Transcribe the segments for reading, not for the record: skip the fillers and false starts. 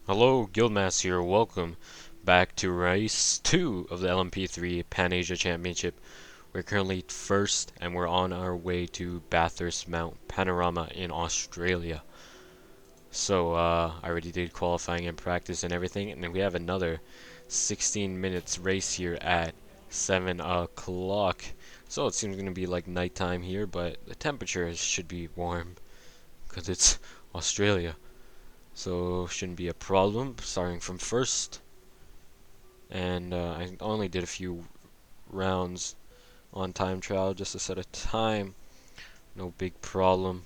Hello, Guildmaster here. Welcome back to Race 2 of the LMP3 Pan-Asia Championship. We're currently first, and we're on our way to Bathurst Mount Panorama in Australia. So, I already did qualifying and practice and everything, and then we have another 16 minutes race here at 7 o'clock. So it seems going to be like nighttime here, but the temperature should be warm, because it's Australia. So shouldn't be a problem starting from first. And I only did a few rounds on time trial just to set a time. No big problem.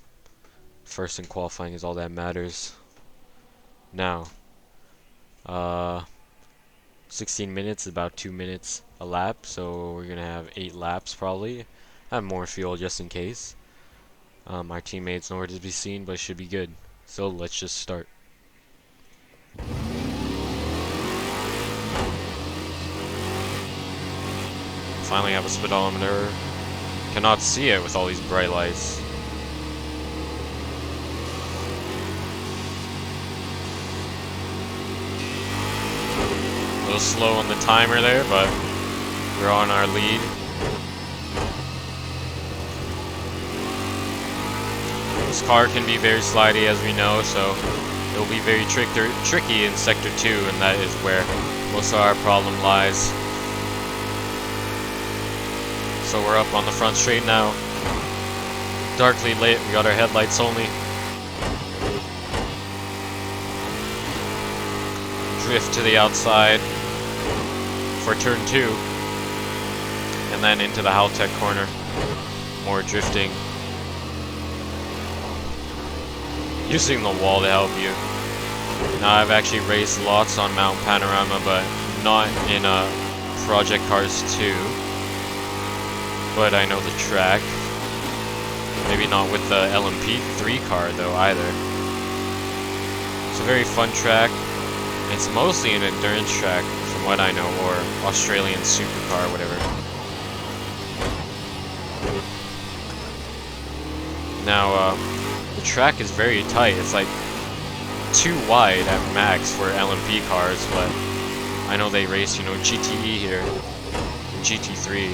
First in qualifying is all that matters. Now, 16 minutes is about 2 minutes a lap, so we're gonna have 8 laps probably. Have more fuel just in case. Our teammates nowhere to be seen, but it should be good. So let's just start. Finally have a speedometer. Cannot see it with all these bright lights. A little slow on the timer there, but we're on our lead. This car can be very slidey, as we know, so it will be very tricky in Sector 2, and that is where most of our problem lies. So we're up on the front straight now. Darkly lit, we got our headlights only. Drift to the outside for turn 2. And then into the Haltech corner. More drifting. Using the wall to help you. Now I've actually raced lots on Mount Panorama, but not in Project Cars 2. But I know the track. Maybe not with the LMP3 car though either. It's a very fun track. It's mostly an endurance track from what I know, or Australian supercar, whatever. Now, the track is very tight. It's like too wide at max for LMP cars, but I know they race, GTE here, and GT3.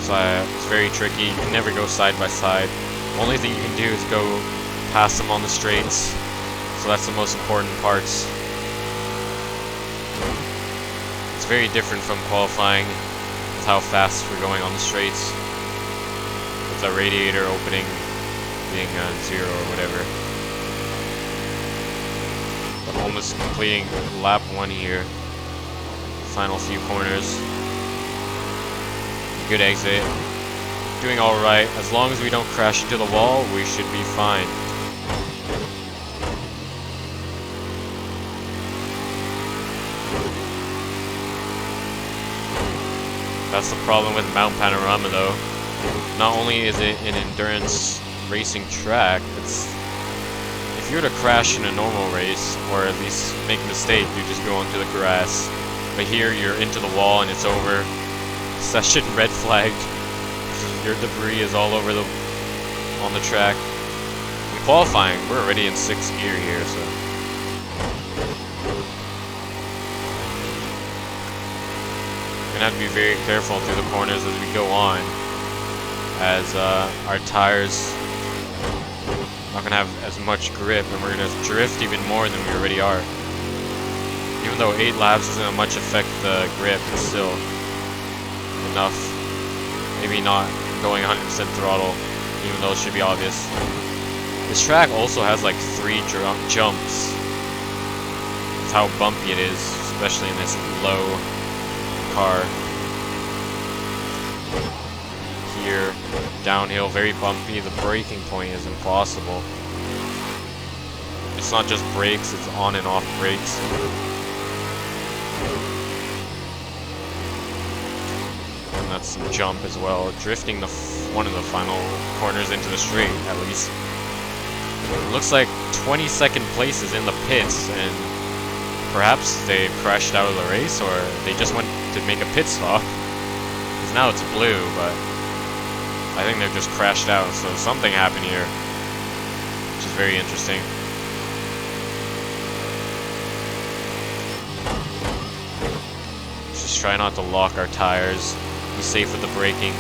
So it's very tricky. You can never go side by side. Only thing you can do is go past them on the straights. So that's the most important parts. It's very different from qualifying with how fast we're going on the straights. With the radiator opening being 0 or whatever. But almost completing lap 1 here. Final few corners. Good exit. Doing alright. As long as we don't crash into the wall, we should be fine. That's the problem with Mount Panorama though. Not only is it an endurance racing track, if you were to crash in a normal race, or at least make a mistake, you just go onto the grass. But here you're into the wall and it's over. Session red flagged. Your debris is all over on the track. In qualifying, we're already in 6th gear here, so we're gonna have to be very careful through the corners as we go on, as our tires not gonna have as much grip, and we're gonna drift even more than we already are. Even though 8 laps doesn't much affect the grip, it's still enough. Maybe not going 100% throttle, even though it should be obvious. This track also has like 3 jumps. That's how bumpy it is, especially in this low car. Here, downhill, very bumpy. The braking point is impossible. It's not just brakes, it's on and off brakes. That's some jump as well, drifting one of the final corners into the straight, at least. It looks like 22nd place is in the pits, and perhaps they crashed out of the race, or they just went to make a pit stop. Because now it's blue, but I think they've just crashed out, so something happened here, which is very interesting. try not to lock our tires. Be safe with the braking.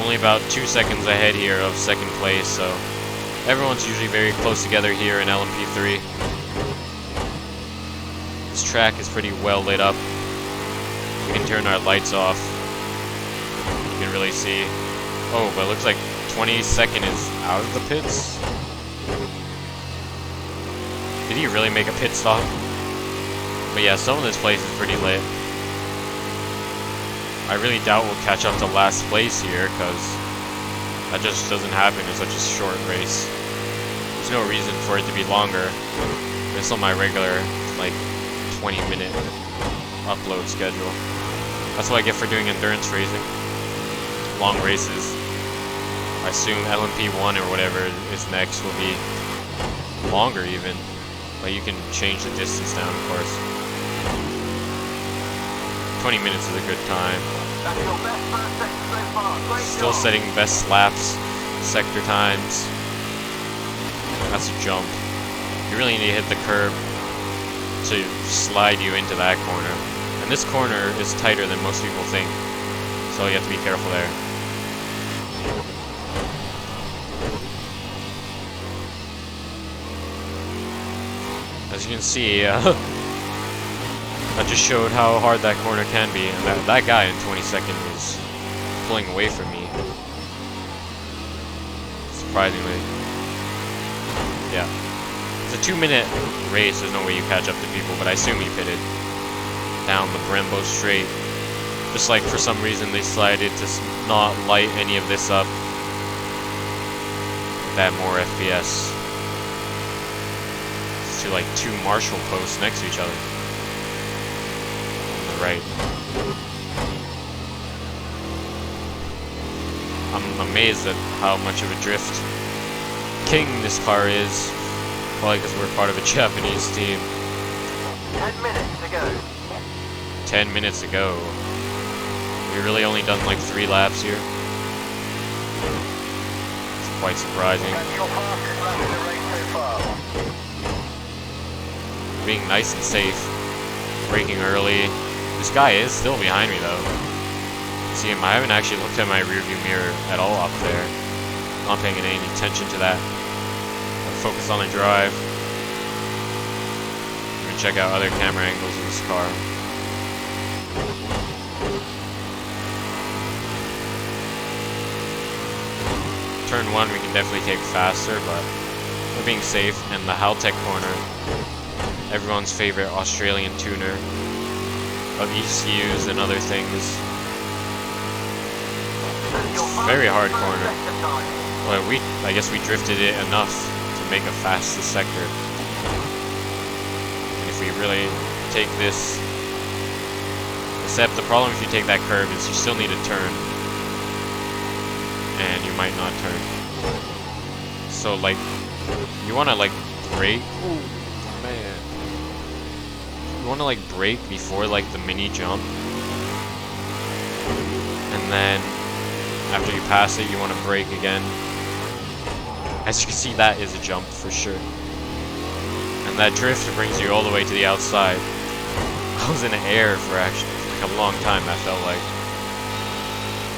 Only about 2 seconds ahead here of second place, so everyone's usually very close together here in LMP3. This track is pretty well lit up. We can turn our lights off. You can really see. Oh, but it looks like 22nd is out of the pits. Did he really make a pit stop? But yeah, some of this place is pretty lit. I really doubt we'll catch up to last place here, because that just doesn't happen in such a short race. There's no reason for it to be longer. It's on my regular, like, 20-minute upload schedule. That's what I get for doing endurance racing. Long races. I assume LMP1 or whatever is next will be longer even. But you can change the distance down, of course. 20 minutes is a good time. Still setting best laps, sector times. That's a jump. You really need to hit the curb to slide you into that corner. And this corner is tighter than most people think, so you have to be careful there. As you can see, I just showed how hard that corner can be, and that guy in 22nd was pulling away from me. Surprisingly. Yeah. It's a 2-minute race, there's no way you catch up to people, but I assume he pitted down the Brembo straight. Just like for some reason they decided to not light any of this up. That more FPS. It's to like 2 Marshall posts next to each other. On the right. I'm amazed at how much of a drift king this car is. Probably because we're part of a Japanese team. 10 minutes to go. 10 minutes to go. We really only done like 3 laps here. It's quite surprising. Being nice and safe. Braking early. This guy is still behind me though. See him? I haven't actually looked at my rearview mirror at all up there. Not paying any attention to that. Focus on the drive. I'm gonna check out other camera angles of this car. Turn 1 we can definitely take faster, but we're being safe. And the Haltech corner, everyone's favorite Australian tuner of ECUs and other things. Very hard corner. Well, I guess we drifted it enough to make a fastest sector. And if we really take this, except the problem if you take that curve is you still need to turn, and you might not turn. So like, you want to like brake. Oh man, you want to like brake before like the mini jump, and then after you pass it, you want to brake again. As you can see, that is a jump for sure. And that drift brings you all the way to the outside. I was in the air for actually like a long time, that felt like.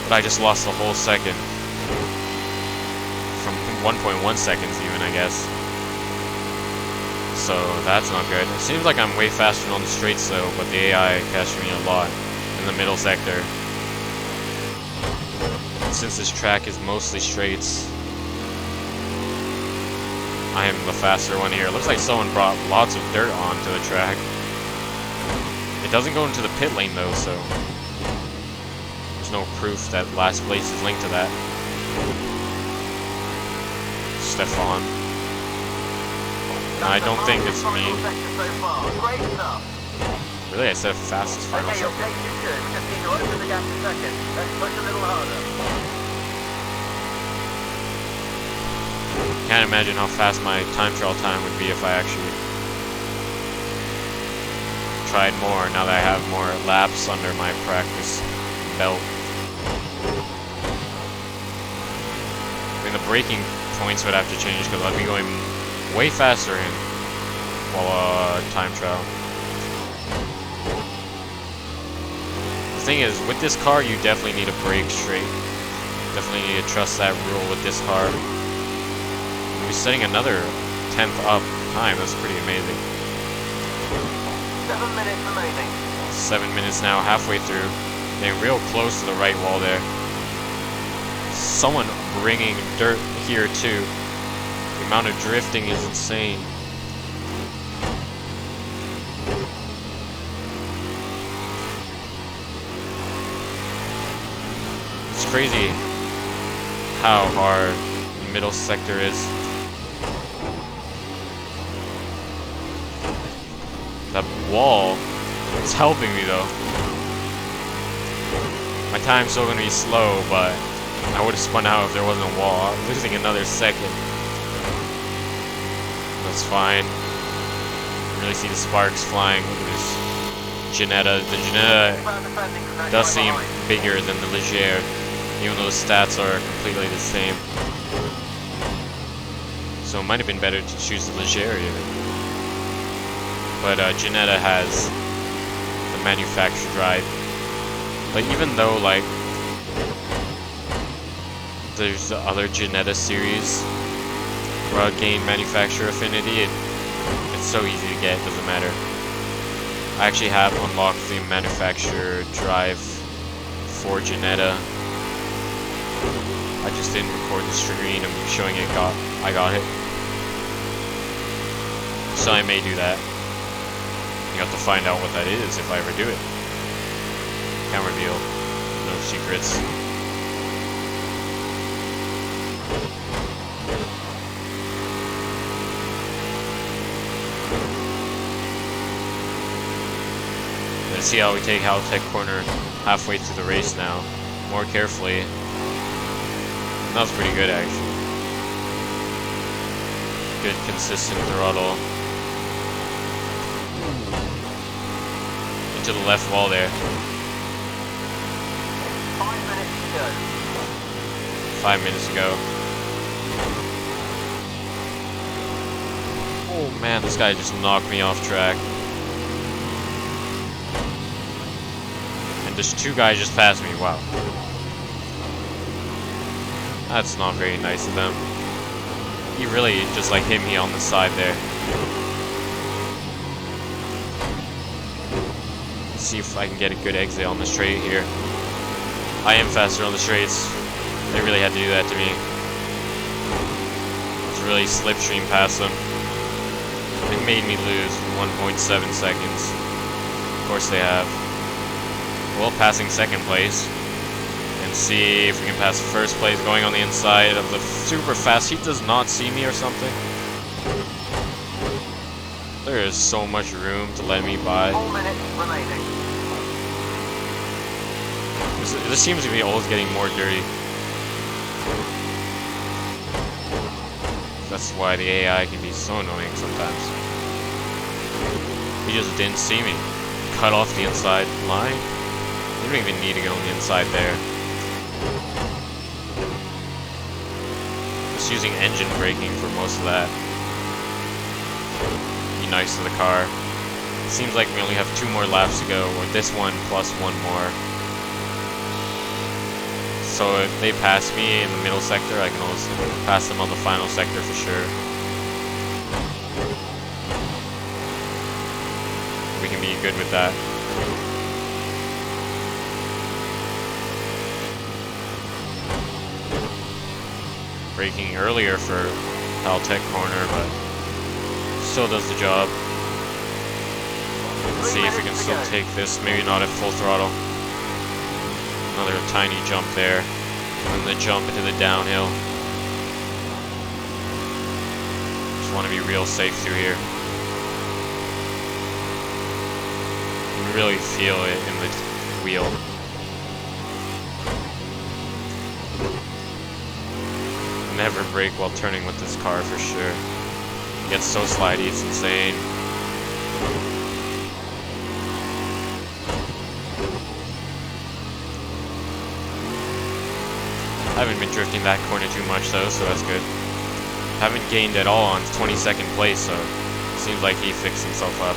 But I just lost the whole second. From 1.1 seconds even, I guess. So that's not good. It seems like I'm way faster on the straights though, but the AI catches me a lot in the middle sector. Since this track is mostly straights, I am the faster one here. It looks like someone brought lots of dirt onto the track. It doesn't go into the pit lane though, so there's no proof that last place is linked to that. Stefan. I don't think it's me. Really, I said fastest final sector. Can't imagine how fast my time trial time would be if I actually tried more now that I have more laps under my practice belt. I mean, the braking points would have to change because I'd be going way faster in while time trial. The thing is, with this car, you definitely need to brake straight. Definitely need to trust that rule with this car. We're setting another 10th up time. That's pretty amazing. 7 minutes remaining. 7 minutes now, halfway through. Getting real close to the right wall there. Someone bringing dirt here too. The amount of drifting is insane. It's crazy how hard the middle sector is. That wall is helping me though. My time's still gonna be slow, but I would have spun out if there wasn't a wall. I'm losing another second. That's fine. Really see the sparks flying. Look at this Ginetta. The Ginetta does seem bigger than the Leger, even though the stats are completely the same. So it might have been better to choose the Leger even. But Ginetta has the manufacturer drive. But even though, like, there's the other Ginetta series where I gain manufacturer affinity, it's so easy to get, it doesn't matter. I actually have unlocked the manufacturer drive for Ginetta. I just didn't record the screen of showing I got it. So I may do that. You have to find out what that is if I ever do it. Can't reveal. No secrets. Let's see how we take Haltech Corner halfway through the race now. More carefully. That was pretty good actually. Good consistent throttle. Into the left wall there. 5 minutes to go. 5 minutes ago. Oh man, this guy just knocked me off track. And there's two guys just passed me, wow. That's not very nice of them. He really just like hit me on the side there. Let's see if I can get a good exit on the straight here. I am faster on the straights. They really had to do that to me. It's really slipstream past them. It made me lose 1.7 seconds. Of course they have. Well, passing second place. And see if we can pass first place going on the inside of the super fast. He does not see me or something. There is so much room to let me by. 4 minutes remaining. This seems to be always getting more dirty. That's why the AI can be so annoying sometimes. He just didn't see me. Cut off the inside line. You don't even need to go on the inside there. Just using engine braking for most of that. Be nice to the car. It seems like we only have 2 more laps to go, or this one plus 1 more. So if they pass me in the middle sector, I can also pass them on the final sector for sure. We can be good with that. Braking earlier for Haltech Corner, but still does the job. Let's see if we can still take this, maybe not at full throttle. Another tiny jump there, and the jump into the downhill. Just want to be real safe through here. You really feel it in the wheel. Never brake while turning with this car for sure. It gets so slidey, it's insane. I haven't been drifting that corner too much though, so that's good. Haven't gained at all on 22nd place, so it seems like he fixed himself up.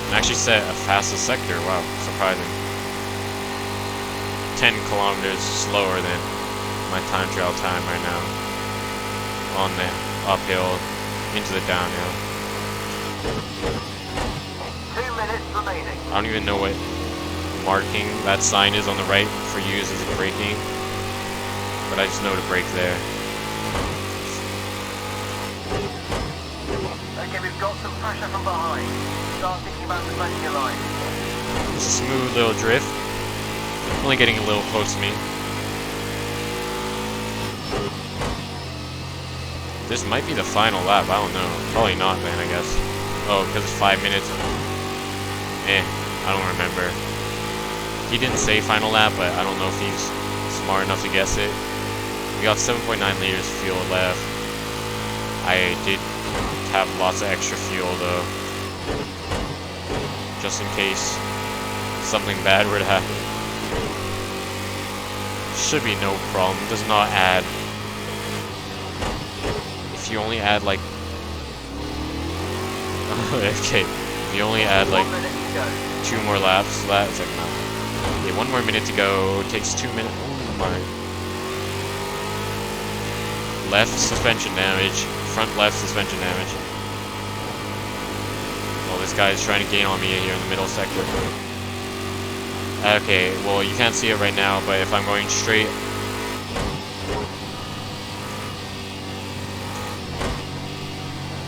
And actually set a fastest sector, wow, surprising. 10 kilometers slower than my time trial time right now on the uphill into the downhill. 2 minutes remaining. I don't even know what marking that sign is on the right for use as braking, but I just know to brake there. Okay, we've got some pressure from behind. Start thinking about defending your line. It's a smooth little drift. Only getting a little close to me. This might be the final lap, I don't know. Probably not then, I guess. Oh, because it's 5 minutes. I don't remember. He didn't say final lap, but I don't know if he's smart enough to guess it. We got 7.9 liters of fuel left. I did have lots of extra fuel though, just in case something bad were to happen. Should be no problem. Does not add. If you only add like okay, if you only add like 2 more laps, that's like nothing. Okay, 1 more minute to go. Takes 2 minutes. Oh my. Left suspension damage. Front left suspension damage. Well, this guy is trying to gain on me here in the middle sector. Okay, well, you can't see it right now, but if I'm going straight...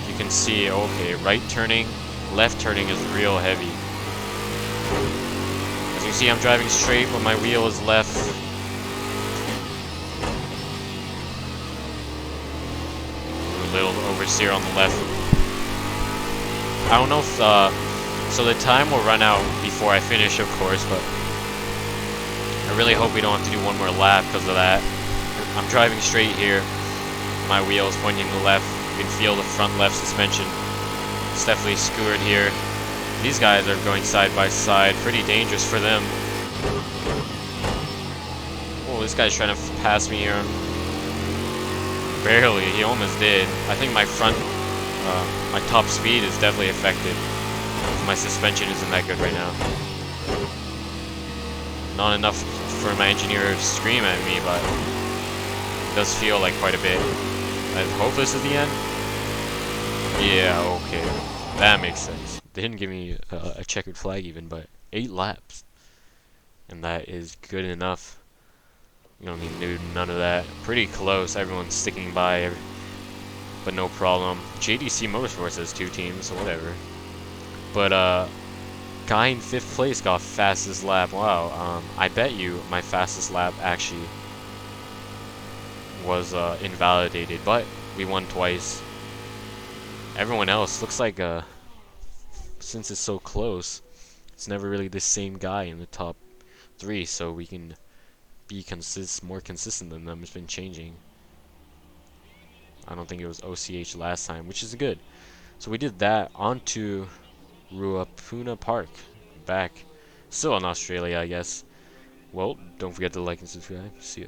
You can see, okay, right turning, left turning is real heavy. As you see, I'm driving straight, but my wheel is left. A little oversteer on the left. I don't know if, so the time will run out before I finish, of course, but I really hope we don't have to do 1 more lap because of that. I'm driving straight here. My wheel is pointing to the left. You can feel the front left suspension. It's definitely skewered here. These guys are going side by side. Pretty dangerous for them. Oh, this guy's trying to pass me here. Barely. He almost did. I think my front, my top speed is definitely affected. My suspension isn't that good right now. Not enough for my engineer to scream at me, but it does feel like quite a bit. I hope this is the end. Yeah, okay. That makes sense. They didn't give me a checkered flag even, but 8 laps. And that is good enough. You don't need to do none of that. Pretty close. Everyone's sticking by, but no problem. JDC Motorsports has 2 teams, so whatever. But guy in 5th place got fastest lap. Wow. I bet you my fastest lap actually was invalidated, but we won twice. Everyone else looks like since it's so close, it's never really the same guy in the top 3, so we can be more consistent than them. It's been changing. I don't think it was OCH last time, which is good. So we did that. On to Ruapuna Park. Back. Still in Australia, I guess. Well, don't forget to like and subscribe. See ya.